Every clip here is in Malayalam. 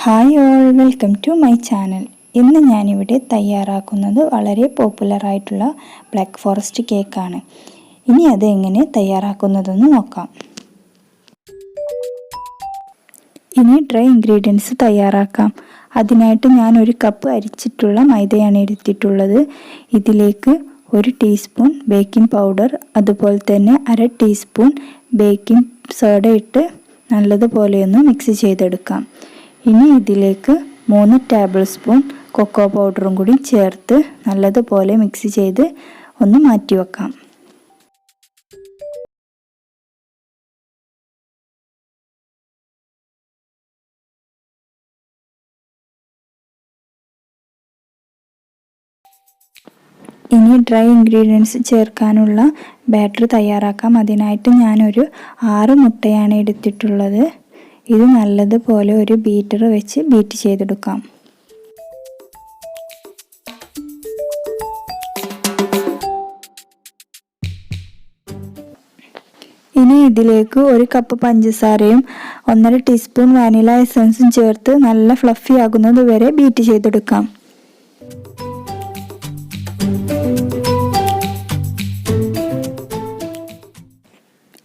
Hi all, welcome to my channel. ഇന്ന് ഞാനിവിടെ തയ്യാറാക്കുന്നത് വളരെ പോപ്പുലറായിട്ടുള്ള ബ്ലാക്ക് ഫോറസ്റ്റ് കേക്കാണ്. ഇനി അത് എങ്ങനെ തയ്യാറാക്കുന്നതെന്ന് നോക്കാം. ഇനി ഡ്രൈ ഇൻഗ്രീഡിയൻസ് തയ്യാറാക്കാം. അതിനായിട്ട് ഞാൻ 1 കപ്പ് അരിച്ചിട്ടുള്ള മൈദയാണ് എടുത്തിട്ടുള്ളത്. ഇതിലേക്ക് 1 ടീസ്പൂൺ ബേക്കിംഗ് പൗഡർ, അതുപോലെ തന്നെ 1/2 ടീസ്പൂൺ ബേക്കിംഗ് സോഡ ഇട്ട് നല്ലതുപോലെ ഒന്ന് മിക്സ് ചെയ്തെടുക്കാം. ഇനി ഇതിലേക്ക് 3 ടേബിൾ സ്പൂൺ കൊക്കോ പൗഡറും കൂടി ചേർത്ത് നല്ലതുപോലെ മിക്സ് ചെയ്ത് ഒന്ന് മാറ്റി വെക്കാം. ഇനി ഡ്രൈ ഇൻഗ്രീഡിയൻസ് ചേർക്കാനുള്ള ബാറ്റർ തയ്യാറാക്കാം. അതിനായിട്ട് ഞാനൊരു 6 മുട്ടയാണ് എടുത്തിട്ടുള്ളത്. ഇത് നല്ലതുപോലെ ഒരു ബീറ്റർ വെച്ച് ബീറ്റ് ചെയ്തെടുക്കാം. ഇനി ഇതിലേക്ക് 1 കപ്പ് പഞ്ചസാരയും 1/2 ടീസ്പൂൺ വാനില എസൻസും ചേർത്ത് നല്ല ഫ്ലഫി ആകുന്നത് വരെ ബീറ്റ് ചെയ്തെടുക്കാം.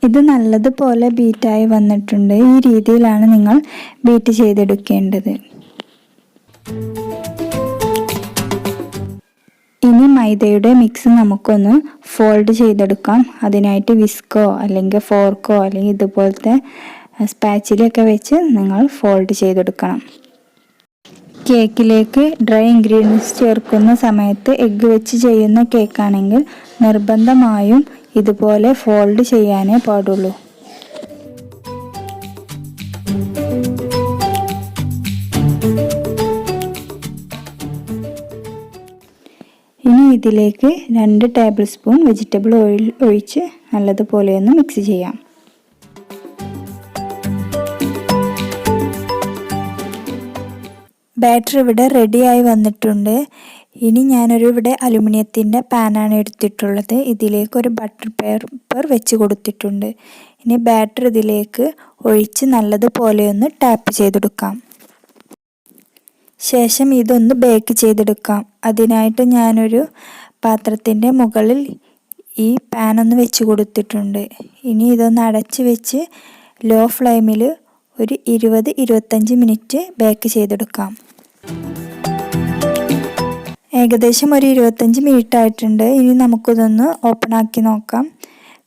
ഇത് നല്ലതുപോലെ ബീറ്റായി വന്നിട്ടുണ്ട്. ഈ രീതിയിലാണ് നിങ്ങൾ ബീറ്റ് ചെയ്തെടുക്കേണ്ടത്. ഇനി മൈദയുടെ മിക്സ് നമുക്കൊന്ന് ഫോൾഡ് ചെയ്തെടുക്കാം. അതിനായിട്ട് വിസ്കോ അല്ലെങ്കിൽ ഫോർക്കോ അല്ലെങ്കിൽ ഇതുപോലത്തെ സ്പാച്ചിലൊക്കെ വെച്ച് നിങ്ങൾ ഫോൾഡ് ചെയ്തെടുക്കണം. കേക്കിലേക്ക് ഡ്രൈ ഇൻഗ്രീഡിയൻസ് ചേർക്കുന്ന സമയത്ത് എഗ്ഗ് വെച്ച് ചെയ്യുന്ന കേക്കാണെങ്കിൽ നിർബന്ധമായും ഇതുപോലെ ഫോൾഡ് ചെയ്യാനേ പാടുള്ളൂ. ഇനി ഇതിലേക്ക് 2 ടേബിൾ സ്പൂൺ വെജിറ്റബിൾ ഓയിൽ ഒഴിച്ച് നല്ലതുപോലെ ഒന്ന് മിക്സ് ചെയ്യാം. ബാറ്റർ ഇവിടെ റെഡിയായി വന്നിട്ടുണ്ട്. ഇനി ഞാനൊരു ഇവിടെ അലുമിനിയത്തിൻ്റെ പാനാണ് എടുത്തിട്ടുള്ളത്. ഇതിലേക്ക് ഒരു ബട്ടർ പേപ്പർ വെച്ച് കൊടുത്തിട്ടുണ്ട്. ഇനി ബാറ്റർ ഇതിലേക്ക് ഒഴിച്ച് നല്ലതുപോലെ ഒന്ന് ടാപ്പ് ചെയ്തെടുക്കാം. ശേഷം ഇതൊന്ന് ബേക്ക് ചെയ്തെടുക്കാം. അതിനായിട്ട് ഞാനൊരു പാത്രത്തിൻ്റെ മുകളിൽ ഈ പാനൊന്ന് വെച്ച് കൊടുത്തിട്ടുണ്ട്. ഇനി ഇതൊന്ന് അടച്ച് വെച്ച് ലോ ഫ്ലെയിമിൽ ഒരു 20-25 മിനിറ്റ് ബേക്ക് ചെയ്തെടുക്കാം. ഏകദേശം ഒരു 25 മിനിറ്റ് ആയിട്ടുണ്ട്. ഇനി നമുക്കിതൊന്ന് ഓപ്പൺ ആക്കി നോക്കാം.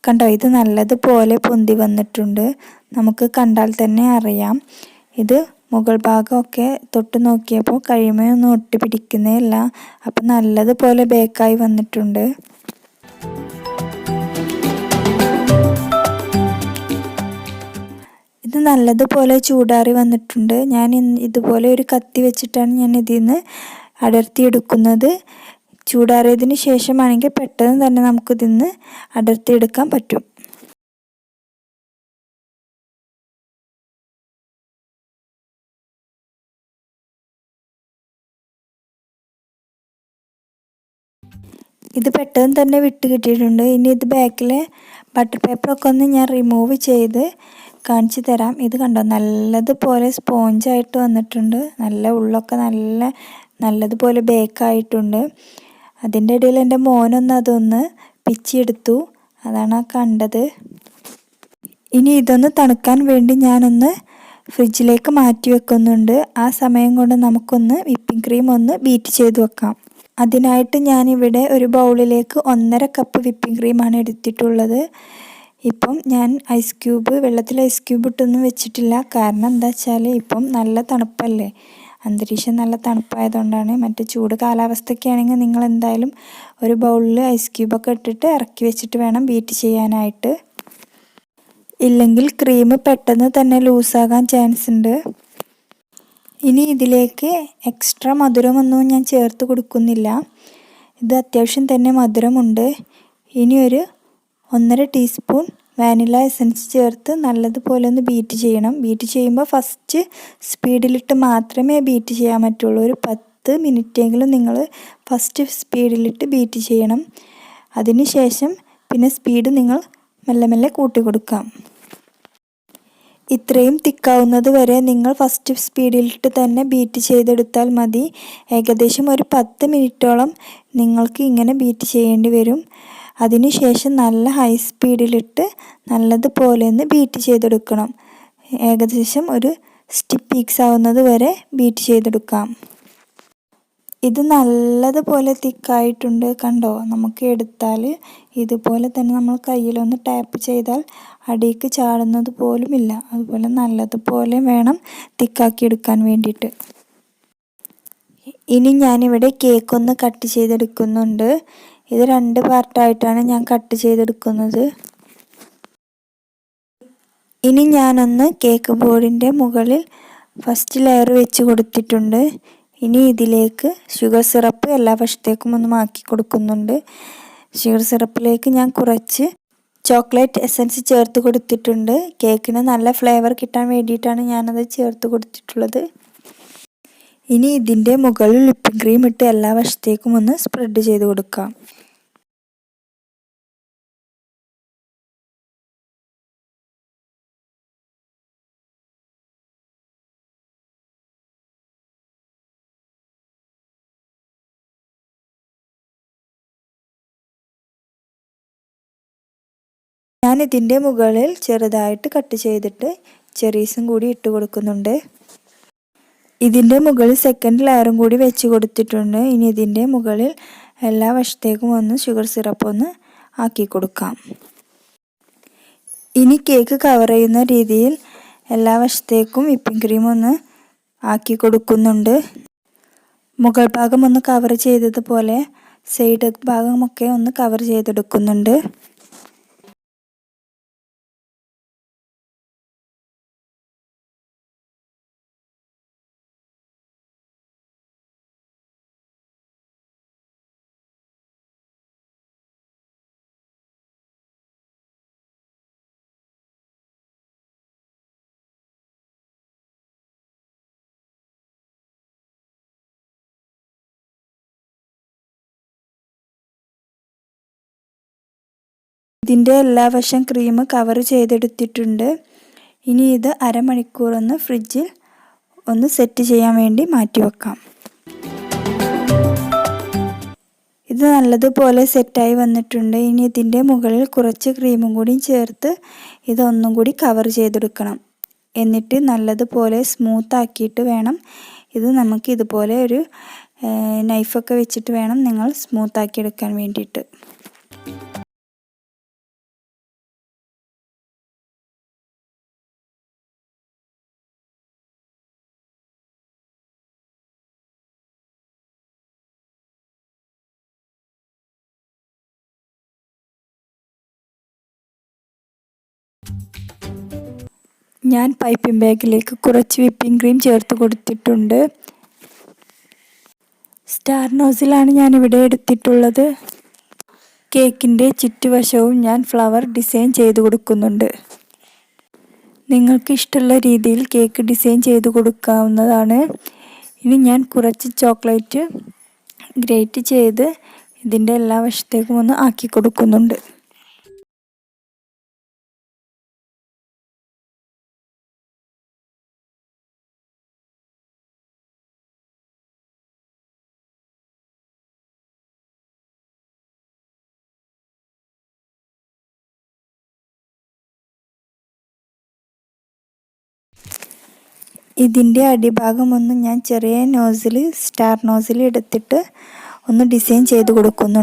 കണ്ടോ, ഇത് നല്ലതുപോലെ പൊന്തി വന്നിട്ടുണ്ട്. നമുക്ക് കണ്ടാൽ തന്നെ അറിയാം. ഇത് മുകൾ ഭാഗമൊക്കെ തൊട്ട് നോക്കിയപ്പോൾ കഴിയുമൊന്നും ഒട്ടി പിടിക്കുന്നേയില്ല. അപ്പം നല്ലതുപോലെ ബേക്കായി വന്നിട്ടുണ്ട്. ഇത് നല്ലതുപോലെ ചൂടാറി വന്നിട്ടുണ്ട്. ഞാൻ ഇതുപോലെ ഒരു കത്തി വെച്ചിട്ടാണ് ഞാൻ ഇതിൽ നിന്ന് അടർത്തിയെടുക്കുന്നത്. ചൂടാറിയതിന് ശേഷമാണെങ്കിൽ പെട്ടെന്ന് തന്നെ നമുക്കിതിൽ നിന്ന് അടർത്തിയെടുക്കാൻ പറ്റും. ഇത് പെട്ടെന്ന് തന്നെ വിട്ട് കിട്ടിയിട്ടുണ്ട്. ഇനി ഇത് ബാക്കിലെ ബട്ടർ പേപ്പറൊക്കെ ഒന്ന് ഞാൻ റിമൂവ് ചെയ്ത് കാണിച്ചു തരാം. ഇത് കണ്ടോ, നല്ലതുപോലെ സ്പോഞ്ചായിട്ട് വന്നിട്ടുണ്ട്. നല്ല ഉള്ളൊക്കെ നല്ലതുപോലെ ബേക്കായിട്ടുണ്ട്. അതിൻ്റെ ഇടയിൽ എൻ്റെ മോനൊന്ന് അതൊന്ന് പിച്ചിയെടുത്തു. അതാണ് കണ്ടത്. ഇനി ഇതൊന്ന് തണുക്കാൻ വേണ്ടി ഞാനൊന്ന് ഫ്രിഡ്ജിലേക്ക് മാറ്റി വെക്കുന്നുണ്ട്. ആ സമയം കൊണ്ട് നമുക്കൊന്ന് വിപ്പിംഗ് ക്രീം ഒന്ന് ബീറ്റ് ചെയ്ത് വെക്കാം. അതിനായിട്ട് ഞാനിവിടെ ഒരു ബൗളിലേക്ക് 1.5 കപ്പ് വിപ്പിംഗ് ക്രീമാണ് എടുത്തിട്ടുള്ളത്. ഇപ്പം ഞാൻ വെള്ളത്തിൽ ഐസ് ക്യൂബ് ഇട്ടൊന്നും വെച്ചിട്ടില്ല. കാരണം എന്താ വെച്ചാൽ ഇപ്പം നല്ല തണുപ്പല്ലേ, അന്തരീക്ഷം നല്ല തണുപ്പായതുകൊണ്ടാണ്. മറ്റു ചൂട് കാലാവസ്ഥയൊക്കെ ആണെങ്കിൽ നിങ്ങൾ എന്തായാലും ഒരു ബൗളിൽ ഐസ് ക്യൂബൊക്കെ ഇട്ടിട്ട് ഇറക്കി വെച്ചിട്ട് വേണം ബീറ്റ് ചെയ്യാനായിട്ട്. ഇല്ലെങ്കിൽ ക്രീം പെട്ടെന്ന് തന്നെ ലൂസാകാൻ ചാൻസ് ഉണ്ട്. ഇനി ഇതിലേക്ക് എക്സ്ട്രാ മധുരമൊന്നും ഞാൻ ചേർത്ത് കൊടുക്കുന്നില്ല. ഇത് അത്യാവശ്യം തന്നെ മധുരമുണ്ട്. ഇനി ഒരു 1.5 ടീസ്പൂൺ വാനില എസൻസ് ചേർത്ത് നല്ലതുപോലെ ഒന്ന് ബീറ്റ് ചെയ്യണം. ബീറ്റ് ചെയ്യുമ്പോൾ ഫസ്റ്റ് സ്പീഡിലിട്ട് മാത്രമേ ബീറ്റ് ചെയ്യാൻ പറ്റുള്ളൂ. ഒരു 10 മിനിറ്റെങ്കിലും നിങ്ങൾ ഫസ്റ്റ് സ്പീഡിലിട്ട് ബീറ്റ് ചെയ്യണം. അതിന് ശേഷം പിന്നെ സ്പീഡ് നിങ്ങൾ മെല്ലെ മെല്ലെ കൂട്ടി കൊടുക്കാം. ഇത്രയും തിക്കാവുന്നത് വരെ നിങ്ങൾ ഫസ്റ്റ് സ്പീഡിലിട്ട് തന്നെ ബീറ്റ് ചെയ്തെടുത്താൽ മതി. ഏകദേശം ഒരു 10 മിനിറ്റോളം നിങ്ങൾക്ക് ഇങ്ങനെ ബീറ്റ് ചെയ്യേണ്ടി വരും. അതിനുശേഷം നല്ല ഹൈ സ്പീഡിലിട്ട് നല്ലതുപോലെ ഒന്ന് ബീറ്റ് ചെയ്തെടുക്കണം. ഏകദേശം ഒരു സ്റ്റിഫ് പീക്സ് ആവുന്നത് വരെ ബീറ്റ് ചെയ്തെടുക്കാം. ഇത് നല്ലതുപോലെ തിക്കായിട്ടുണ്ട്, കണ്ടോ? നമുക്ക് എടുത്താൽ ഇതുപോലെ തന്നെ നമ്മൾ കയ്യിലൊന്ന് ടാപ്പ് ചെയ്താൽ അടിയിലേക്ക് ചാടുന്നത് പോലുമില്ല. അതുപോലെ നല്ലതുപോലെ വേണം തിക്കാക്കി എടുക്കാൻ വേണ്ടിയിട്ട്. ഇനി ഞാനിവിടെ കേക്കൊന്ന് കട്ട് ചെയ്തെടുക്കുന്നുണ്ട്. ഇത് 2 പാർട്ടായിട്ടാണ് ഞാൻ കട്ട് ചെയ്തെടുക്കുന്നത്. ഇനി ഞാനൊന്ന് കേക്ക് ബോർഡിൻ്റെ മുകളിൽ ഫസ്റ്റ് ലെയർ വെച്ച് കൊടുത്തിട്ടുണ്ട്. ഇനി ഇതിലേക്ക് ഷുഗർ സിറപ്പ് എല്ലാ വശത്തേക്കും ഒന്ന് ആക്കി കൊടുക്കുന്നുണ്ട്. ഷുഗർ സിറപ്പിലേക്ക് ഞാൻ കുറച്ച് ചോക്ലേറ്റ് എസൻസ് ചേർത്ത് കൊടുത്തിട്ടുണ്ട്. കേക്കിന് നല്ല ഫ്ലേവർ കിട്ടാൻ വേണ്ടിയിട്ടാണ് ഞാനത് ചേർത്ത് കൊടുത്തിട്ടുള്ളത്. ഇനി ഇതിൻ്റെ മുകളിൽ വിപ്പിംഗ് ക്രീം ഇട്ട് എല്ലാ വശത്തേക്കും ഒന്ന് സ്പ്രെഡ് ചെയ്ത് കൊടുക്കാം. ഞാൻ ഇതിൻ്റെ മുകളിൽ ചെറുതായിട്ട് കട്ട് ചെയ്തിട്ട് ചെറീസും കൂടി ഇട്ട് കൊടുക്കുന്നുണ്ട്. ഇതിൻ്റെ മുകളിൽ സെക്കൻഡ് ലെയറും കൂടി വെച്ച് കൊടുത്തിട്ടുണ്ട്. ഇനി ഇതിൻ്റെ മുകളിൽ എല്ലാ വശത്തേക്കും ഒന്ന് ഷുഗർ സിറപ്പ് ഒന്ന് ആക്കി കൊടുക്കാം. ഇനി കേക്ക് കവർ ചെയ്യുന്ന രീതിയിൽ എല്ലാ വശത്തേക്കും വിപ്പിംഗ് ക്രീം ഒന്ന് ആക്കി കൊടുക്കുന്നുണ്ട്. മുകൾ ഭാഗം ഒന്ന് കവർ ചെയ്തതുപോലെ സൈഡ് ഭാഗമൊക്കെ ഒന്ന് കവർ ചെയ്തെടുക്കുന്നുണ്ട്. ഇതിൻ്റെ എല്ലാ വശം ക്രീം കവർ ചെയ്തെടുത്തിട്ടുണ്ട്. ഇനി ഇത് അരമണിക്കൂർ ഒന്ന് ഫ്രിഡ്ജിൽ ഒന്ന് സെറ്റ് ചെയ്യാൻ വേണ്ടി മാറ്റി വെക്കാം. ഇത് നല്ലതുപോലെ സെറ്റായി വന്നിട്ടുണ്ട്. ഇനി ഇതിൻ്റെ മുകളിൽ കുറച്ച് ക്രീമും കൂടി ചേർത്ത് ഇതൊന്നും കൂടി കവർ ചെയ്തെടുക്കണം. എന്നിട്ട് നല്ലതുപോലെ സ്മൂത്ത് ആക്കിയിട്ട് വേണം ഇത് നമുക്ക് ഇതുപോലെ ഒരു നൈഫൊക്കെ വെച്ചിട്ട് വേണം നിങ്ങൾ സ്മൂത്ത് ആക്കി എടുക്കാൻ വേണ്ടിയിട്ട്. ഞാൻ പൈപ്പിംഗ് ബാഗിലേക്ക് കുറച്ച് വിപ്പിംഗ് ക്രീം ചേർത്ത് കൊടുത്തിട്ടുണ്ട്. സ്റ്റാർ നോസിലാണ് ഞാനിവിടെ എടുത്തിട്ടുള്ളത്. കേക്കിൻ്റെ ചുറ്റുവശവും ഞാൻ ഫ്ലവർ ഡിസൈൻ ചെയ്ത് കൊടുക്കുന്നുണ്ട്. നിങ്ങൾക്ക് ഇഷ്ടമുള്ള രീതിയിൽ കേക്ക് ഡിസൈൻ ചെയ്ത് കൊടുക്കാവുന്നതാണ്. ഇനി ഞാൻ കുറച്ച് ചോക്ലേറ്റ് ഗ്രേറ്റ് ചെയ്ത് ഇതിൻ്റെ എല്ലാ വശത്തേക്കും ഒന്ന് ആക്കി കൊടുക്കുന്നുണ്ട്. ഇതിൻ്റെ അടിഭാഗം ഒന്ന് ഞാൻ ചെറിയ നോസിൽ സ്റ്റാർ നോസിൽ എടുത്തിട്ട് ഒന്ന് ഡിസൈൻ ചെയ്ത് കൊടുക്കുന്നു.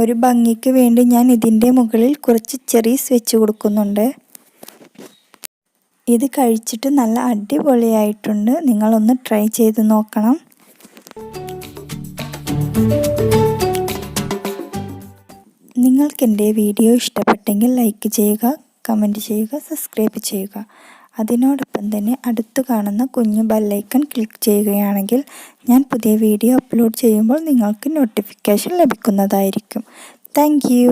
ഒരു ഭംഗിക്ക് വേണ്ടി ഞാൻ ഇതിൻ്റെ മുകളിൽ കുറച്ച് ചെറീസ് വെച്ച് കൊടുക്കുന്നുണ്ട്. ഇത് കഴിച്ചിട്ട് നല്ല അടിപൊളിയായിട്ടുണ്ട്. നിങ്ങളൊന്ന് ട്രൈ ചെയ്ത് നോക്കണം. നിങ്ങൾക്ക് എൻ്റെ വീഡിയോ ഇഷ്ടപ്പെട്ടെങ്കിൽ ലൈക്ക് ചെയ്യുക, കമൻറ്റ് ചെയ്യുക, സബ്സ്ക്രൈബ് ചെയ്യുക. അതിനോടൊപ്പം തന്നെ അടുത്ത് കാണുന്ന കുഞ്ഞു ബെല്ലൈക്കൺ ക്ലിക്ക് ചെയ്യുകയാണെങ്കിൽ ഞാൻ പുതിയ വീഡിയോ അപ്ലോഡ് ചെയ്യുമ്പോൾ നിങ്ങൾക്ക് നോട്ടിഫിക്കേഷൻ ലഭിക്കുന്നതായിരിക്കും. Thank you.